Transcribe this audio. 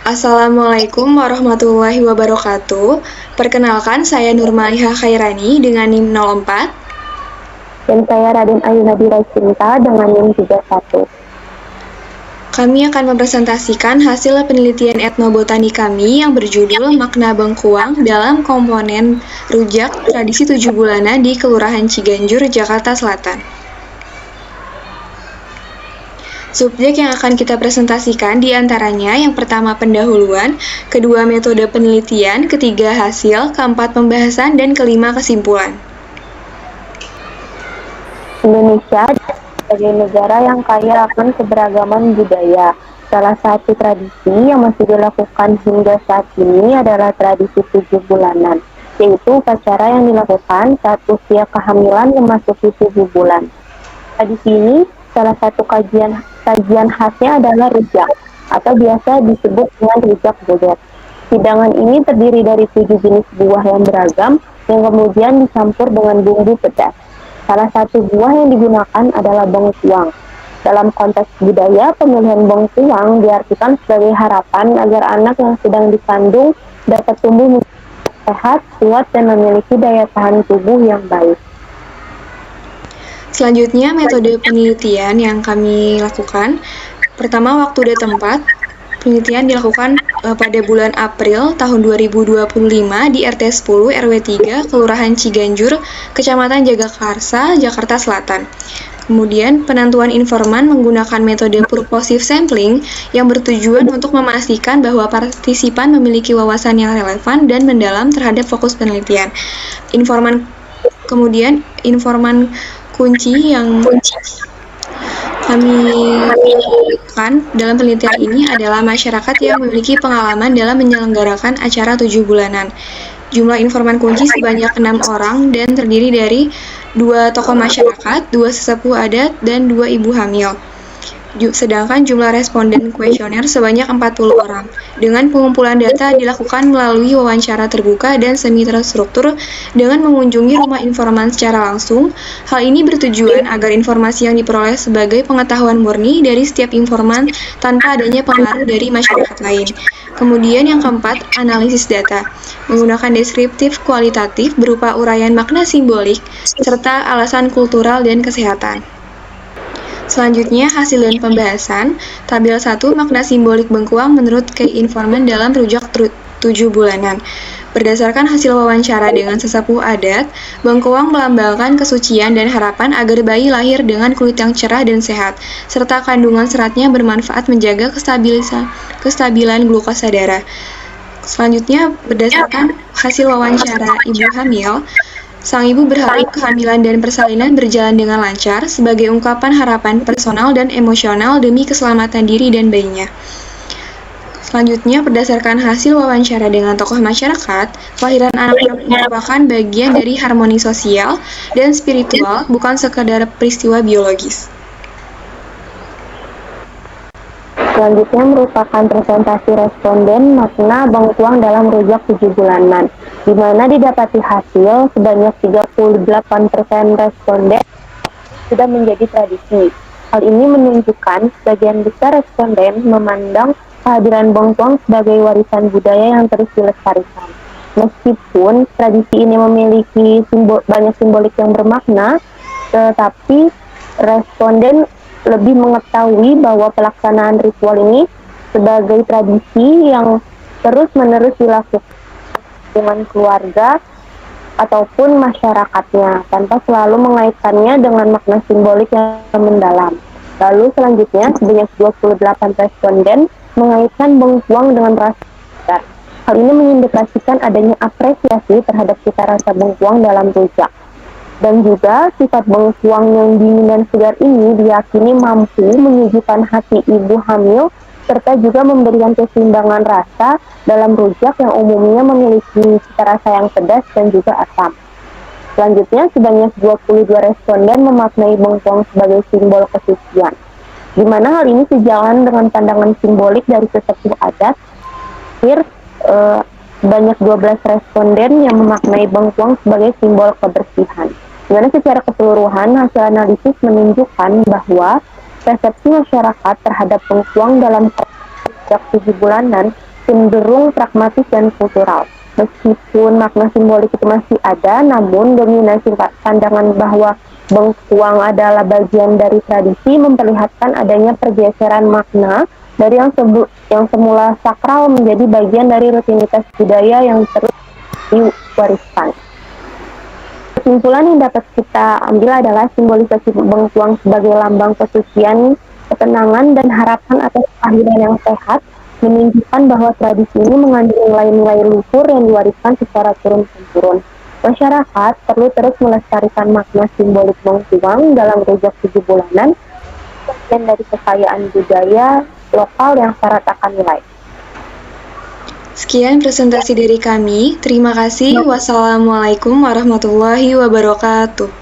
Assalamualaikum warahmatullahi wabarakatuh. Perkenalkan, saya Nurmaliha Khairani dengan NIM 04. Dan saya Raden Ayu Nadira Cinta dengan NIM 31. Kami akan mempresentasikan hasil penelitian etnobotani kami yang berjudul Makna Bengkuang dalam komponen rujak tradisi 7 bulanan di Kelurahan Ciganjur, Jakarta Selatan. Subjek yang akan kita presentasikan diantaranya yang pertama pendahuluan, kedua metode penelitian, ketiga hasil, keempat pembahasan, dan kelima kesimpulan. Indonesia sebagai negara yang kaya akan keberagaman budaya. Salah satu tradisi yang masih dilakukan hingga saat ini adalah tradisi 7 bulanan, yaitu upacara yang dilakukan saat usia kehamilan memasuki 7 bulan. Tradisi ini salah satu kajian khasnya adalah rujak, atau biasa disebut dengan rujak bebek. Hidangan ini terdiri dari 7 jenis buah yang beragam yang kemudian dicampur dengan bumbu pedas. Salah satu buah yang digunakan adalah bengkuang. Dalam konteks budaya, pemilihan bengkuang diartikan sebagai harapan agar anak yang sedang dikandung dapat tumbuh sehat, kuat, dan memiliki daya tahan tubuh yang baik. Selanjutnya, metode penelitian yang kami lakukan. Pertama, waktu dan tempat. Penelitian dilakukan pada bulan April tahun 2025 di RT 10 RW 3 Kelurahan Ciganjur, Kecamatan Jagakarsa, Jakarta Selatan. Kemudian, penentuan informan menggunakan metode purposive sampling yang bertujuan untuk memastikan bahwa partisipan memiliki wawasan yang relevan dan mendalam terhadap fokus penelitian. Kemudian, informan kunci yang kami lakukan dalam penelitian ini adalah masyarakat yang memiliki pengalaman dalam menyelenggarakan acara 7 bulanan. Jumlah informan kunci sebanyak 6 orang dan terdiri dari 2 tokoh masyarakat, 2 sesepuh adat, dan 2 ibu hamil. Sedangkan jumlah responden kuesioner sebanyak 40 orang. Dengan pengumpulan data dilakukan melalui wawancara terbuka dan semi terstruktur dengan mengunjungi rumah informan secara langsung. Hal ini bertujuan agar informasi yang diperoleh sebagai pengetahuan murni dari setiap informan tanpa adanya pengaruh dari masyarakat lain. Kemudian yang keempat, analisis data. Menggunakan deskriptif kualitatif berupa uraian makna simbolik serta alasan kultural dan kesehatan. Selanjutnya, hasil dan pembahasan. Tabel 1, makna simbolik bengkuang menurut key informan dalam rujak 7 bulanan. Berdasarkan hasil wawancara dengan sesepuh adat, bengkuang melambangkan kesucian dan harapan agar bayi lahir dengan kulit yang cerah dan sehat, serta kandungan seratnya bermanfaat menjaga kestabilan glukosa darah. Selanjutnya, berdasarkan hasil wawancara ibu hamil, sang ibu berharap kehamilan dan persalinan berjalan dengan lancar sebagai ungkapan harapan personal dan emosional demi keselamatan diri dan bayinya. Selanjutnya, berdasarkan hasil wawancara dengan tokoh masyarakat, kelahiran anak merupakan bagian dari harmoni sosial dan spiritual, bukan sekadar peristiwa biologis. Selanjutnya merupakan presentasi responden makna bengkuang dalam rujak 7 bulanan, di mana didapati hasil sebanyak 38% responden sudah menjadi tradisi. Hal ini menunjukkan sebagian besar responden memandang kehadiran bengkuang sebagai warisan budaya yang terus dilestarikan. Meskipun tradisi ini memiliki banyak simbolik yang bermakna, tetapi responden lebih mengetahui bahwa pelaksanaan ritual ini sebagai tradisi yang terus-menerus dilakukan dengan keluarga ataupun masyarakatnya, tanpa selalu mengaitkannya dengan makna simbolik yang mendalam. Lalu selanjutnya, sebanyak 28 responden mengaitkan bengkuang dengan rasa segar. Hal ini mengindikasikan adanya apresiasi terhadap cita rasa bengkuang dalam rujak. Dan juga sifat bengkuang yang dingin dan segar ini diyakini mampu menyejukkan hati ibu hamil serta juga memberikan keseimbangan rasa dalam rujak yang umumnya memiliki cita rasa yang pedas dan juga asam. Selanjutnya, sebanyak 22 responden memaknai bengkuang sebagai simbol kesucian, di mana hal ini sejalan dengan pandangan simbolik dari sesepuh adat. Sebanyak 12 responden yang memaknai bengkuang sebagai simbol kebersihan. Dimana secara keseluruhan hasil analisis menunjukkan bahwa persepsi masyarakat terhadap bengkuang dalam rujak 7 bulanan cenderung pragmatis dan kultural. Meskipun makna simbolik itu masih ada, namun dominasi pandangan bahwa bengkuang adalah bagian dari tradisi memperlihatkan adanya pergeseran makna dari yang semula sakral menjadi bagian dari rutinitas budaya yang terus diwariskan. Kesimpulan yang dapat kita ambil adalah simbolisasi bengkuang sebagai lambang kesucian, ketenangan, dan harapan atas kelahiran yang sehat menunjukkan bahwa tradisi ini mengandung nilai-nilai luhur yang diwariskan secara turun-temurun. Masyarakat perlu terus melestarikan makna simbolik bengkuang dalam rujak 7 bulanan, bagian dari kekayaan budaya lokal yang syarat akan nilai. Sekian presentasi dari kami. Terima kasih. Wassalamualaikum warahmatullahi wabarakatuh.